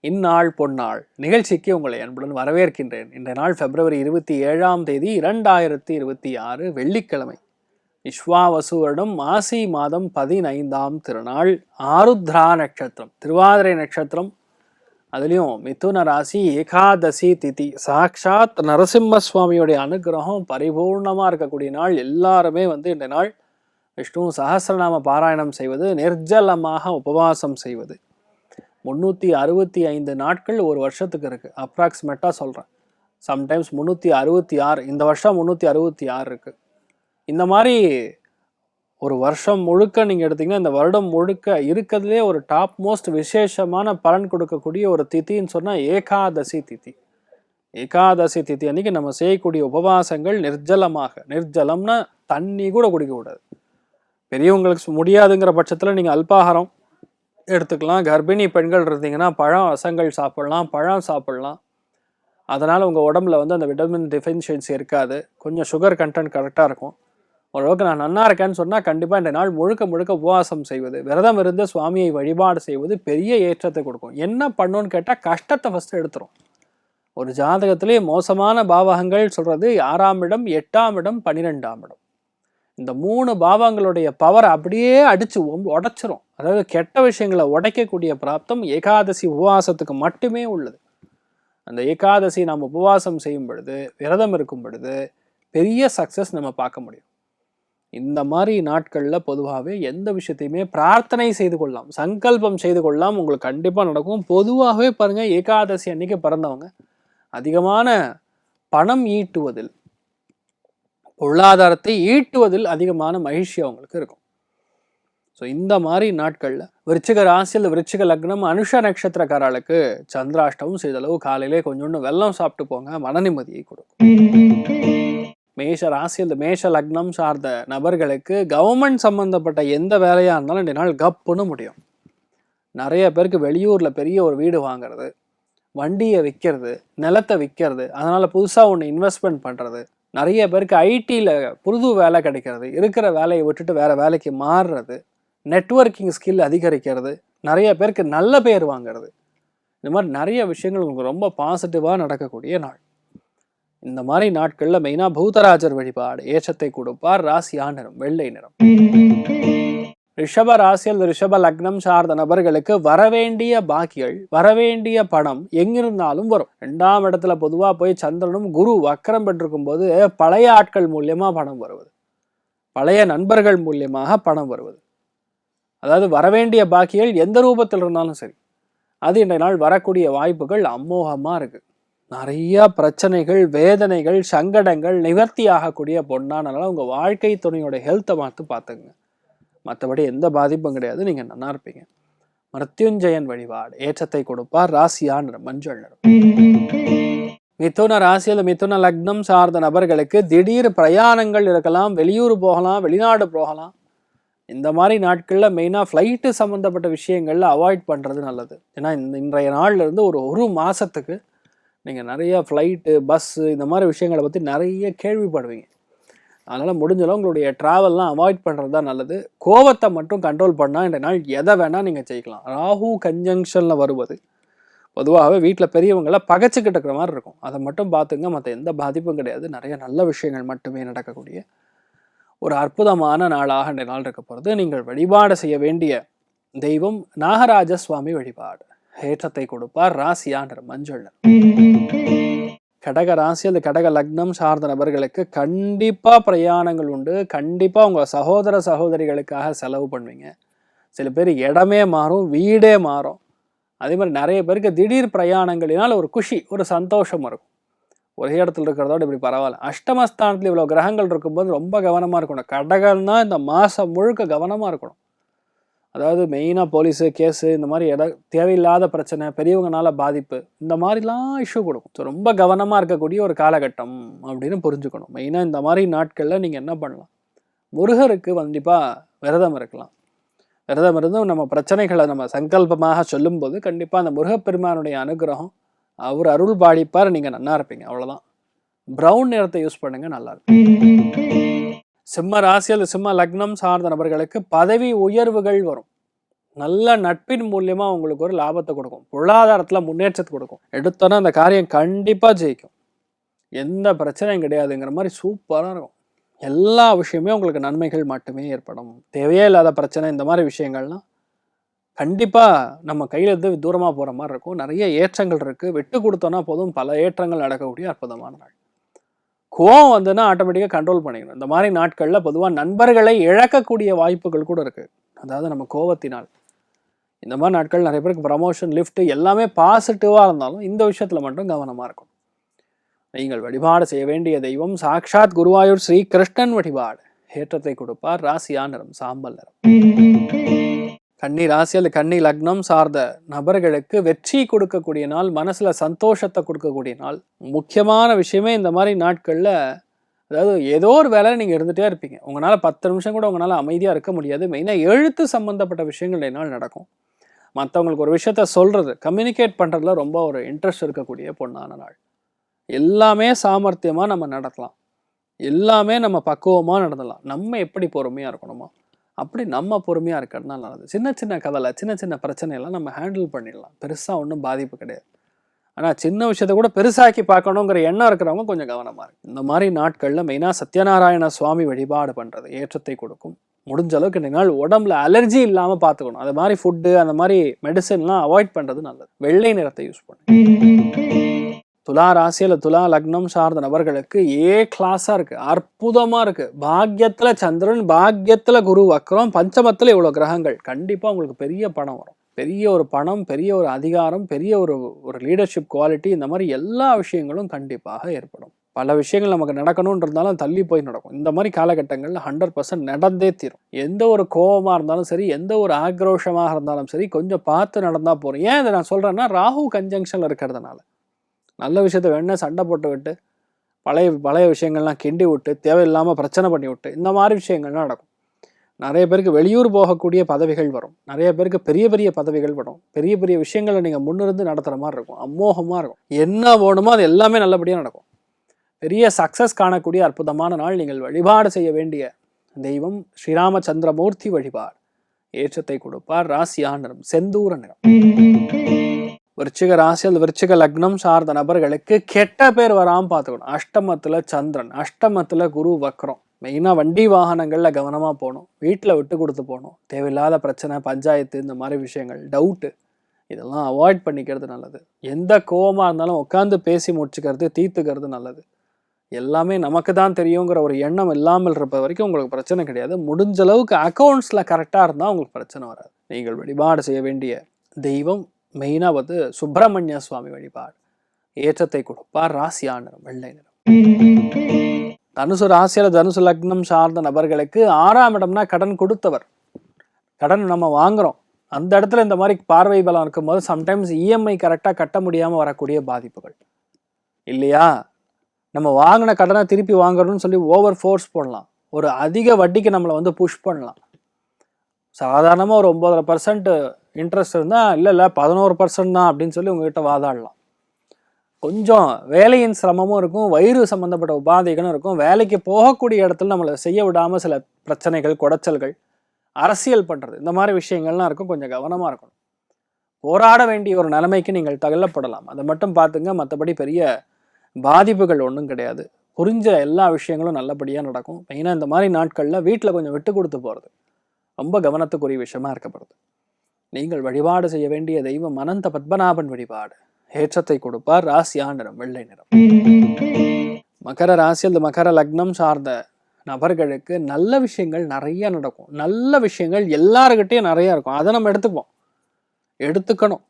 இந்நாள் பொன்னாள் நிகழ்ச்சிக்கு உங்களை அன்புடன் வரவேற்கின்றேன். இன்றைய நாள் February 27 2026 வெள்ளிக்கிழமை. விஸ்வாவசு வருடம் மாசி மாதம் 15ஆம் திருநாள். ஆருத்ரா நட்சத்திரம், திருவாதிரை நட்சத்திரம். அதுலேயும் மிதுன ராசி, ஏகாதசி திதி. சாக்ஷாத் நரசிம்ம சுவாமியுடைய அனுகிரகம் பரிபூர்ணமாக இருக்கக்கூடிய நாள். எல்லாருமே இந்த நாள் விஷ்ணு சஹஸ்ரநாம பாராயணம் செய்வது, நிர்ஜலமாக உபவாசம் செய்வது. 365 நாட்கள் ஒரு வருஷத்துக்கு இருக்குது. அப்ராக்சிமேட்டாக சொல்கிறேன். சம்டைம்ஸ் 366, இந்த வருஷம் 366 இருக்குது. இந்த மாதிரி ஒரு வருஷம் முழுக்க நீங்கள் எடுத்திங்கன்னா, இந்த வருடம் முழுக்க இருக்கிறதுலே ஒரு டாப் மோஸ்ட் விசேஷமான பலன் கொடுக்கக்கூடிய ஒரு திதின்னு சொன்னால் ஏகாதசி திதி. ஏகாதசி திதி அன்றைக்கி நம்ம செய்யக்கூடிய உபவாசங்கள் நிர்ஜலம்னா தண்ணி கூட குடிக்கக்கூடாது. பெரியவங்களுக்கு முடியாதுங்கிற பட்சத்தில் நீங்கள் அல்பாகாரம் எடுத்துக்கலாம். கர்ப்பிணி பெண்கள் இருந்தீங்கன்னா ரசங்கள் சாப்பிட்லாம், பழம் சாப்பிட்லாம். அதனால் உங்கள் உடம்புல அந்த விட்டமின் டெஃபிஷியன்சி இருக்காது. கொஞ்சம் சுகர் கண்டென்ட் கரெக்டாக இருக்கும். ஓரளவுக்கு நான் நல்லா இருக்கேன்னு சொன்னால் கண்டிப்பாக இந்த நாள் முழுக்க உபவாசம் செய்வது, விரதம் இருந்து சுவாமியை வழிபாடு செய்வது பெரிய ஏற்றத்தை கொடுக்கும். என்ன பண்ணணும்னு கேட்டால் கஷ்டத்தை ஃபஸ்ட்டு எடுத்துரும். ஒரு ஜாதகத்திலே மோசமான பாவகங்கள் சொல்கிறது 6ஆம் இடம், 8ஆம் இடம், 12ஆம் இடம். இந்த 3 பாவங்களுடைய பவர் அப்படியே அடித்து உடைச்சிரும். அதாவது கெட்ட விஷயங்களை உடைக்கக்கூடிய பிராப்தம் ஏகாதசி உபவாசத்துக்கு மட்டுமே உள்ளது. அந்த ஏகாதசி நாம் உபவாசம் செய்யும் பொழுது, விரதம் இருக்கும் பொழுது பெரிய சக்ஸஸ் நம்ம பார்க்க முடியும். இந்த மாதிரி நாட்களில் பொதுவாகவே எந்த விஷயத்தையுமே பிரார்த்தனை செய்து கொள்ளலாம், சங்கல்பம் செய்து கொள்ளலாம். உங்களுக்கு கண்டிப்பாக நடக்கும். பொதுவாகவே பாருங்கள், ஏகாதசி அன்னைக்கு பிறந்தவங்க அதிகமான பணம் ஈட்டுவதில், பொருளாதாரத்தை ஈட்டுவதில் அதிகமான மகிழ்ச்சி அவங்களுக்கு இருக்கும். ஸோ இந்த மாதிரி நாட்களில் விருச்சிக ராசியில் விருச்சிக லக்னம், அனுஷ நட்சத்திரக்காரர்களுக்கு சந்திராஷ்டமம் செய்தளவு காலையிலே கொஞ்சோண்டு வெல்லம் சாப்பிட்டு போங்க, மன நிம்மதியை கொடுக்கும். மேஷ ராசியில் மேஷ லக்னம் சார்ந்த நபர்களுக்கு கவர்மெண்ட் சம்பந்தப்பட்ட எந்த வேலையாக இருந்தாலும் இந்த நாள் கப்புன்னு முடியும். நிறைய பேருக்கு வெளியூரில் பெரிய ஒரு வீடு வாங்கிறது, வண்டியை விற்கிறது, நிலத்தை விற்கிறது, அதனால் புதுசாக ஒன்று இன்வெஸ்ட்மெண்ட் பண்ணுறது. நிறைய பேருக்கு ஐடியில் புது வேலை கிடைக்கிறது, இருக்கிற வேலையை விட்டுட்டு வேறு வேலைக்கு மாறுறது, நெட்வொர்க்கிங் ஸ்கில் அதிகரிக்கிறது, நிறைய பேருக்கு நல்ல பேர் வாங்கிறது. இந்த மாதிரி நிறைய விஷயங்கள் உங்களுக்கு ரொம்ப பாசிட்டிவாக நடக்கக்கூடிய நாள். இந்த மாதிரி நாட்களில் மெயினாக பூதராஜர் வழிபாடு ஏற்றத்தை கொடுப்பார். ராசியா நிறம் வெள்ளை நிறம். ரிஷப ராசியில் ரிஷப லக்னம் சார்ந்த நபர்களுக்கு வரவேண்டிய பாக்கிகள், வரவேண்டிய பணம் எங்கிருந்தாலும் வரும். 2ஆம் இடத்துல பொதுவாக போய் சந்திரனும் குரு வக்கரம் பெற்றிருக்கும் போது பழைய ஆட்கள் மூலியமாக பணம் வருவது, பழைய நண்பர்கள் மூலியமாக பணம் வருவது. அதாவது வரவேண்டிய பாக்கிகள் எந்த ரூபத்தில் இருந்தாலும் சரி, அது இன்றைய நாள் வரக்கூடிய வாய்ப்புகள் அமோகமாக இருக்கு. நிறைய பிரச்சனைகள், வேதனைகள், சங்கடங்கள் நிவர்த்தி ஆகக்கூடிய பொண்ணானால உங்கள் வாழ்க்கை துணையோட ஹெல்த்தை பார்த்துங்க. மற்றபடி எந்த பாதிப்பும் கிடையாது, நீங்கள் நல்லா இருப்பீங்க. மிருத்யுஞ்சயன் வழிபாடு ஏற்றத்தை கொடுப்பார். ராசியா நிறம் மஞ்சள் நிறம். மிதுன ராசியில் மிதுன லக்னம் சார்ந்த நபர்களுக்கு திடீர் பிரயாணங்கள் இருக்கலாம். வெளியூர் போகலாம், வெளிநாடு போகலாம். இந்த மாதிரி நாட்களில் மெயினாக ஃப்ளைட்டு சம்மந்தப்பட்ட விஷயங்களில் அவாய்ட் பண்ணுறது நல்லது. ஏன்னா இன்றைய நாள்லேருந்து ஒரு மாதத்துக்கு நீங்கள் நிறைய ஃப்ளைட்டு, பஸ்ஸு, இந்த மாதிரி விஷயங்களை பற்றி நிறைய கேள்விப்படுவீங்க. அதனால் முடிஞ்சளவு உங்களுடைய ட்ராவல்லாம் அவாய்ட் பண்ணுறது தான் நல்லது. கோவத்தை மட்டும் கண்ட்ரோல் பண்ணால் இந்த நாள் எதை வேணால் நீங்கள் ஜெயிக்கலாம். ராகு கன்ஜங்ஷனில் வருவது பொதுவாகவே வீட்டில் பெரியவங்களை பகைச்சிக்கிட்டு இருக்கிற மாதிரி இருக்கும். அதை மட்டும் பார்த்துங்க, மற்ற எந்த பாதிப்பும் கிடையாது. நிறைய நல்ல விஷயங்கள் மட்டுமே நடக்கக்கூடிய ஒரு அற்புதமான நாளாக இந்த நாள் இருக்க போகிறது. நீங்கள் வழிபாடு செய்ய வேண்டிய தெய்வம் நாகராஜ சுவாமி வழிபாடு ஏற்றத்தை கொடுப்பார். ராசியா நிறம் மஞ்சள் நிறம். கடக ராசி அந்த கடக லக்னம் சார்ந்த நபர்களுக்கு கண்டிப்பாக பிரயாணங்கள் உண்டு. கண்டிப்பாக உங்கள் சகோதர சகோதரிகளுக்காக செலவு பண்ணுவீங்க. சில பேர் இடமே மாறும், வீடே மாறும். அதே மாதிரி நிறைய பேருக்கு திடீர் பிரயாணங்களினால் ஒரு குஷி, ஒரு சந்தோஷம் இருக்கும். ஒரே இடத்துல இருக்கிறதோட இப்படி பரவாயில்ல. அஷ்டமஸ்தானத்தில் இவ்வளோ கிரகங்கள் இருக்கும்போது ரொம்ப கவனமாக இருக்கணும். கடகம்னா இந்த மாதம் முழுக்க கவனமாக இருக்கணும். அதாவது மெயினாக போலீஸு, கேஸு, இந்த மாதிரி தேவையில்லாத பிரச்சனை, பெரியவங்கனால பாதிப்பு, இந்த மாதிரிலாம் இஷ்யூ கொடுக்கும். ஸோ ரொம்ப கவனமாக இருக்கக்கூடிய ஒரு காலகட்டம் அப்படின்னு புரிஞ்சுக்கணும். மெயினாக இந்த மாதிரி நாட்களில் நீங்கள் என்ன பண்ணலாம், முருகருக்கு கண்டிப்பாக விரதம் இருக்கலாம். விரதம் இருந்தும் நம்ம பிரச்சனைகளை நம்ம சங்கல்பமாக சொல்லும்போது கண்டிப்பாக அந்த முருகப்பெருமானுடைய அனுகிரகம், அவர் அருள் பாடிப்பார், நீங்கள் நல்லா இருப்பீங்க. அவ்வளோதான். ப்ரௌன் நிறத்தை யூஸ் பண்ணுங்க, நல்லா இருக்கும். சிம்ம ராசியில் சிம்ம லக்னம் சார்ந்த நபர்களுக்கு பதவி உயர்வுகள் வரும். நல்ல நட்பின் மூலியமா உங்களுக்கு ஒரு லாபத்தை கொடுக்கும், பொருளாதாரத்துல முன்னேற்றத்தை கொடுக்கும். எடுத்தோன்னா அந்த காரியம் கண்டிப்பா ஜெயிக்கும், எந்த பிரச்சனையும் கிடையாதுங்கிற மாதிரி சூப்பரா இருக்கும். எல்லா விஷயமே உங்களுக்கு நன்மைகள் மட்டுமே ஏற்படும். தேவையே இல்லாத பிரச்சனை இந்த மாதிரி விஷயங்கள்லாம் கண்டிப்பா நம்ம கையில இருந்து தூரமா போற மாதிரி இருக்கும். நிறைய ஏற்றங்கள் இருக்கு. விட்டு கொடுத்தோம்னா போதும், பல ஏற்றங்கள் நடக்கக்கூடிய அற்புதமான நாள். கோவம் வந்துன்னா ஆட்டோமேட்டிக்கா கண்ட்ரோல் பண்ணிக்கணும். இந்த மாதிரி நாட்கள்ல பொதுவா நண்பர்களை இழக்கக்கூடிய வாய்ப்புகள் கூட இருக்கு. அதாவது நம்ம கோவத்தினால் இந்த மாதிரி நாட்கள் நிறைய பேருக்கு ப்ரமோஷன், லிஃப்ட் எல்லாமே பாசிட்டிவா இருந்தாலும் இந்த விஷயத்துல மட்டும் கவனமா இருக்கும். நீங்கள் வழிபாடு செய்ய வேண்டிய தெய்வம் சாக்ஷாத் குருவாயூர் ஸ்ரீ கிருஷ்ணன் வழிபாடு. ஏற்றத்தை கொடுப்பார். ராசியா நிறம் சாம்பல் நிறம். கன்னி ராசி அல்லது கன்னி லக்னம் சார்ந்த நபர்களுக்கு வெற்றி கொடுக்கக்கூடிய நாள், மனசுல சந்தோஷத்தை கொடுக்கக்கூடிய நாள். முக்கியமான விஷயமே இந்த மாதிரி நாட்கள்ல, அதாவது ஏதோ ஒரு வேலை நீங்க இருந்துட்டே இருப்பீங்க. உங்களால 10 நிமிஷம் கூட உங்களால அமைதியா இருக்க முடியாது. மெயினா எழுத்து சம்பந்தப்பட்ட விஷயங்கள் என்னால் நடக்கும். மற்றவங்களுக்கு ஒரு விஷயத்த சொல்றது, கம்யூனிகேட் பண்றதுல ரொம்ப ஒரு இன்ட்ரெஸ்ட் இருக்கக்கூடிய பொண்ணான நாள். எல்லாமே சாமர்த்தியமா நம்ம நடத்தலாம், எல்லாமே நம்ம பக்குவமா நடத்தலாம். நம்ம எப்படி பொறுமையா இருக்கணுமோ அப்படி நம்ம பொறுமையா இருக்கிறதுனால நல்லது. சின்ன சின்ன கவலை, சின்ன சின்ன பிரச்சனையெல்லாம் நம்ம ஹேண்டில் பண்ணிடலாம். பெருசா ஒன்றும் பாதிப்பு கிடையாது. ஆனா சின்ன விஷயத்த கூட பெருசாக்கி பார்க்கணுங்கிற எண்ணம் இருக்கிறவங்க கொஞ்சம் கவனமா இருக்கு. இந்த மாதிரி நாட்கள்ல மெயினா சத்யநாராயண சுவாமி வழிபாடு பண்றது ஏற்றத்தை கொடுக்கும். முடிஞ்ச அளவுக்கு இந்த நாள் உடம்புல அலர்ஜி இல்லாம பார்த்துக்கணும். அது மாதிரி ஃபுட்டு, அந்த மாதிரி மெடிசன்லாம் அவாய்ட் பண்றது நல்லது. வெள்ளை நிறத்தை யூஸ் பண்ணுங்க. துலா ராசியில துலா லக்னம் சார்ந்த நபர்களுக்கு கிளாஸா இருக்கு, அற்புதமா இருக்கு. பாக்யத்துல சந்திரன், பாக்யத்துல குரு வக்ரம், பஞ்சமத்துல இவ்வளவு கிரகங்கள். கண்டிப்பா உங்களுக்கு பெரிய பணம் வரும், பெரிய ஒரு பணம், பெரிய ஒரு அதிகாரம், பெரிய ஒரு லீடர்ஷிப் குவாலிட்டி, இந்த மாதிரி எல்லா விஷயங்களும் கண்டிப்பாக ஏற்படும். பல விஷயங்கள் நமக்கு நடக்கணும்னு இருந்தாலும் தள்ளி போய் நடக்கும். இந்த மாதிரி காலகட்டங்கள்ல 100% நடந்தே தீரும். எந்த ஒரு கோபமா இருந்தாலும் சரி, எந்த ஒரு ஆக்ரோஷமாக இருந்தாலும் சரி, கொஞ்சம் பார்த்து நடந்தா போறோம். ஏன் இதை நான் சொல்றேன்னா, ராகு கன்ஜங்ஷன்ல இருக்கிறதுனால நல்ல விஷயத்த வேணா சண்டை போட்டு விட்டு, பழைய விஷயங்கள்லாம் கிண்டி விட்டு, தேவையில்லாமல் பிரச்சனை பண்ணி விட்டு, இந்த மாதிரி விஷயங்கள்லாம் நடக்கும். நிறைய பேருக்கு வெளியூர் போகக்கூடிய பதவிகள் வரும், நிறைய பேருக்கு பெரிய பெரிய பதவிகள் வரும், பெரிய பெரிய விஷயங்களை நீங்கள் முன்னிருந்து நடத்துகிற மாதிரி இருக்கும், அமோகமாக இருக்கும். என்ன வேணுமோ அது எல்லாமே நல்லபடியாக நடக்கும். பெரிய சக்ஸஸ் காணக்கூடிய அற்புதமான நாள். நீங்கள் வழிபாடு செய்ய வேண்டிய தெய்வம் ஸ்ரீராமச்சந்திரமூர்த்தி வழிபாடு. ஏற்றத்தை கொடுப்பார். ராசியா நிறம் செந்தூர நிறம். விருச்சிக ராசியில் விருச்சிக லக்னம் சார்ந்த நபர்களுக்கு கெட்ட பேர் வராமல் பார்த்துக்கணும். அஷ்டமத்தில் சந்திரன், அஷ்டமத்தில் குரு வக்ரம். மெயினாக வண்டி வாகனங்களில் கவனமாக போகணும், வீட்டில் விட்டு கொடுத்து போகணும். தேவையில்லாத பிரச்சனை, பஞ்சாயத்து, இந்த மாதிரி விஷயங்கள், டவுட்டு, இதெல்லாம் அவாய்ட் பண்ணிக்கிறது நல்லது. எந்த கோவமாக இருந்தாலும் உட்காந்து பேசி முடிச்சுக்கிறது, தீர்த்துக்கிறது நல்லது. எல்லாமே நமக்கு தான் தெரியுங்கிற ஒரு எண்ணம் இல்லாமல் இருப்ப வரைக்கும் உங்களுக்கு பிரச்சனை கிடையாது. முடிஞ்ச அளவுக்கு அக்கௌண்ட்ஸில் கரெக்டாக இருந்தால் உங்களுக்கு பிரச்சனை வராது. நீங்கள் வழிபாடு செய்ய வேண்டிய தெய்வம் மெயினாக வந்து சுப்பிரமணிய சுவாமி வழிபாடு. ஏற்றத்தை கொடுப்பார். ராசியா நிறம் வெள்ளை நிறம். தனுசு ராசியில தனுசு லக்னம் சார்ந்த நபர்களுக்கு 6ஆம் இடம்னா கடன் கொடுத்தவர். கடன் நம்ம வாங்குறோம், அந்த இடத்துல இந்த மாதிரி பார்வை பலம் இருக்கும்போது சம்டைம்ஸ் இஎம்ஐ கரெக்டாக கட்ட முடியாமல் வரக்கூடிய பாதிப்புகள் இல்லையா? நம்ம வாங்கின கடனை திருப்பி வாங்குறோம்னு சொல்லி ஓவர் ஃபோர்ஸ் போடலாம், ஒரு அதிக வட்டிக்கு நம்மளை வந்து புஷ் பண்ணலாம். சாதாரணமாக ஒரு 9.5% இன்ட்ரெஸ்ட் இருந்தால் இல்லை 11% தான் அப்படின்னு சொல்லி உங்ககிட்ட வாதாடலாம். கொஞ்சம் வேலையின் சிரமமும் இருக்கும், வயிறு சம்மந்தப்பட்ட உபாதைகளும் இருக்கும். வேலைக்கு போகக்கூடிய இடத்துல நம்மளை செய்ய விடாமல் சில பிரச்சனைகள், குடைச்சல்கள், அரசியல் பண்ணுறது, இந்த மாதிரி விஷயங்கள்லாம் இருக்கும். கொஞ்சம் கவனமாக இருக்கணும். போராட வேண்டிய ஒரு நிலைமைக்கு நீங்கள் தள்ளப்படலாம், அதை மட்டும் பார்த்துங்க. மற்றபடி பெரிய பாதிப்புகள் ஒன்றும் கிடையாது. புரிஞ்ச எல்லா விஷயங்களும் நல்லபடியாக நடக்கும். மெயினாக இந்த மாதிரி நாட்களில் வீட்டில் கொஞ்சம் விட்டு கொடுத்து போகிறது ரொம்ப கவனத்துக்குரிய விஷயமா இருக்கப்படுது. நீங்கள் வழிபாடு செய்ய வேண்டிய தெய்வம் அனந்த பத்மநாபன் வழிபாடு. ஏற்றத்தை கொடுப்பார். ராசியா நிறம் வெள்ளை நிறம். மகர ராசியில் மகர லக்னம் சார்ந்த நபர்களுக்கு நல்ல விஷயங்கள் நிறைய நடக்கும். நல்ல விஷயங்கள் எல்லாருக்கிட்டையும் நிறைய இருக்கும், அதை நம்ம எடுத்துக்கணும்.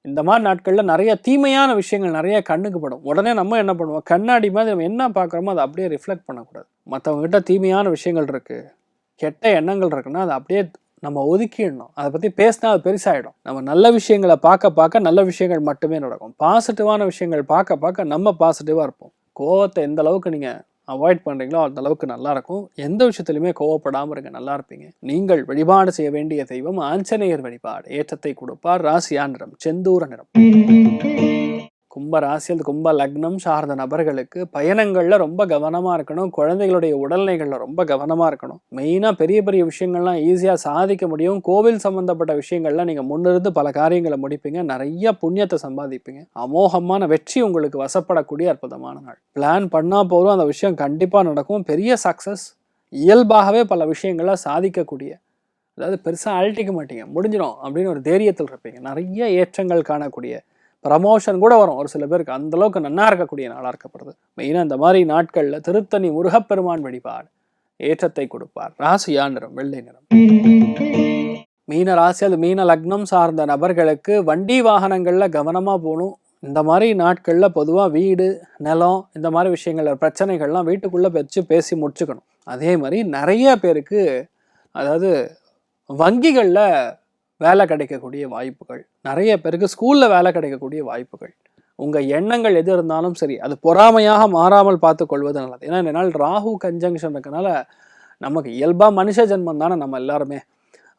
இந்த மாதிரி நாட்களில் நிறைய தீமையான விஷயங்கள் நிறைய கண்ணுக்கு படும். உடனே நம்ம என்ன பண்ணுவோம், கண்ணாடி மாதிரி நம்ம என்ன பார்க்குறோமோ அதை அப்படியே ரிஃப்ளெக்ட் பண்ணக்கூடாது. மற்றவங்ககிட்ட தீமையான விஷயங்கள் இருக்குது, கெட்ட எண்ணங்கள் இருக்குன்னா அதை அப்படியே நம்ம ஒதுக்கிடணும். அதை பற்றி பேசினா அது பெருசாகிடும். நம்ம நல்ல விஷயங்களை பார்க்க நல்ல விஷயங்கள் மட்டுமே நடக்கும். பாசிட்டிவான விஷயங்கள் பார்க்க நம்ம பாசிட்டிவாக இருப்போம். கோவத்தை எந்த அளவுக்கு நீங்கள் அவாய்ட் பண்ணுறீங்களோ அந்த அளவுக்கு நல்லா இருக்கும். எந்த விஷயத்துலையுமே கோவப்படாமல் இருங்க, நல்லா இருப்பீங்க. நீங்கள் வழிபாடு செய்ய வேண்டிய தெய்வம் ஆஞ்சநேயர் வழிபாடு. ஏற்றத்தை கொடுப்பார். ராசியா நிறம் செந்தூர நிறம். கும்ப கும்ப ராசியில் கும்ப லக்னம் சார்ந்த நபர்களுக்கு பயணங்கள்ல ரொம்ப கவனமா இருக்கணும். குழந்தைகளுடைய உடல்நிலைகள்ல ரொம்ப கவனமா இருக்கணும். மெயினா பெரிய பெரிய விஷயங்கள்லாம் ஈஸியா சாதிக்க முடியும். கோவில் சம்பந்தப்பட்ட விஷயங்கள்ல நீங்க முன்னிருந்து பல காரியங்களை முடிப்பீங்க. நிறைய புண்ணியத்தை சம்பாதிப்பீங்க. அமோகமான வெற்றி உங்களுக்கு வசப்படக்கூடிய அற்புதமான நாள். பிளான் பண்ணா போதும், அந்த விஷயம் கண்டிப்பா நடக்கும். பெரிய சக்சஸ், இயல்பாகவே பல விஷயங்களை சாதிக்கக்கூடிய, அதாவது பெருசாக அழட்டிக்க மாட்டீங்க, முடிஞ்சிடும் அப்படின்னு ஒரு தைரியத்தில் இருப்பீங்க. நிறைய ஏற்றங்கள் காணக்கூடிய, ப்ரமோஷன் கூட வரும் ஒரு சில பேருக்கு. அந்தளவுக்கு நன்னா இருக்கக்கூடிய நாளாக இருக்கப்படுது. மெயினாக இந்த மாதிரி நாட்களில் திருத்தணி முருகப்பெருமான் வழிபாடு ஏற்றத்தை கொடுப்பார். ராசியா நிறம் வெள்ளை நிறம். மீன ராசி அது மீன லக்னம் சார்ந்த நபர்களுக்கு வண்டி வாகனங்களில் கவனமாக போகணும். இந்த மாதிரி நாட்களில் பொதுவாக வீடு நிலம் இந்த மாதிரி விஷயங்கள் பிரச்சனைகள்லாம் வீட்டுக்குள்ளே வச்சு பேசி முடிச்சுக்கணும். அதே மாதிரி நிறைய பேருக்கு அதாவது வங்கிகளில் வேலை கிடைக்கக்கூடிய வாய்ப்புகள், நிறைய பேருக்கு ஸ்கூலில் வேலை கிடைக்கக்கூடிய வாய்ப்புகள். உங்கள் எண்ணங்கள் எது இருந்தாலும் சரி, அது பொறாமையாக மாறாமல் பார்த்து கொள்வது நல்லது. ஏன்னா இந்த நாள் ராகு கன்ஜங்ஷன் இருக்கனால நமக்கு இயல்பாக மனுஷ ஜென்மம் தானே நம்ம எல்லாருமே.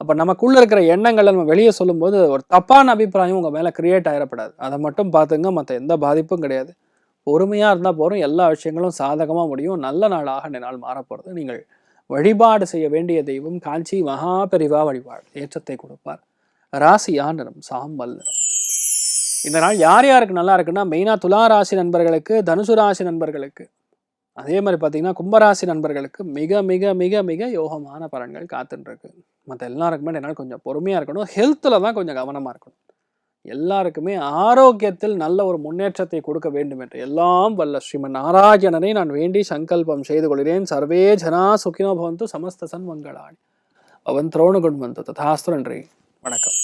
அப்போ நமக்குள்ளே இருக்கிற எண்ணங்களை நம்ம வெளியே சொல்லும்போது ஒரு தப்பான அபிப்பிராயம் உங்கள் மேலே கிரியேட் ஆகிடப்படாது. அதை மட்டும் பார்த்துங்க, மற்ற எந்த பாதிப்பும் கிடையாது. பொறுமையாக இருந்தால் போகிறோம், எல்லா விஷயங்களும் சாதகமாக முடியும். நல்ல நாளாக இந்த நாள் மாறப்போகிறது. நீங்கள் வழிபாடு செய்ய வேண்டிய தெய்வம் காஞ்சி மகாபெரிவா வழிபாடு ஏற்றத்தை கொடுப்பார். ராசியா நிறம் சாம்பல் நிறம். இந்த நாள் யார் யாருக்கு நல்லா இருக்குன்னா, மெயினாக துலா ராசி நண்பர்களுக்கு, தனுசு ராசி நண்பர்களுக்கு, அதே மாதிரி பார்த்தீங்கன்னா கும்பராசி நண்பர்களுக்கு மிக மிக மிக மிக யோகமான பலன்கள் காத்துருக்கு. மற்ற எல்லாருக்குமே என்னால் கொஞ்சம் பொறுமையாக இருக்கணும். ஹெல்த்தில் தான் கொஞ்சம் கவனமாக இருக்கணும். எல்லாருக்குமே ஆரோக்கியத்தில் நல்ல ஒரு முன்னேற்றத்தை கொடுக்க வேண்டும் என்று எல்லாம் வல்ல ஸ்ரீமன் நாராயணனை நான் வேண்டி சங்கல்பம் செய்து கொள்கிறேன். சர்வே ஜனா சுகினோ பவந்து சமஸ்த சன்மங்களாணி அவன் திரோணு கொண்டு வந்து ததாஸ்து. நன்றி, வணக்கம்.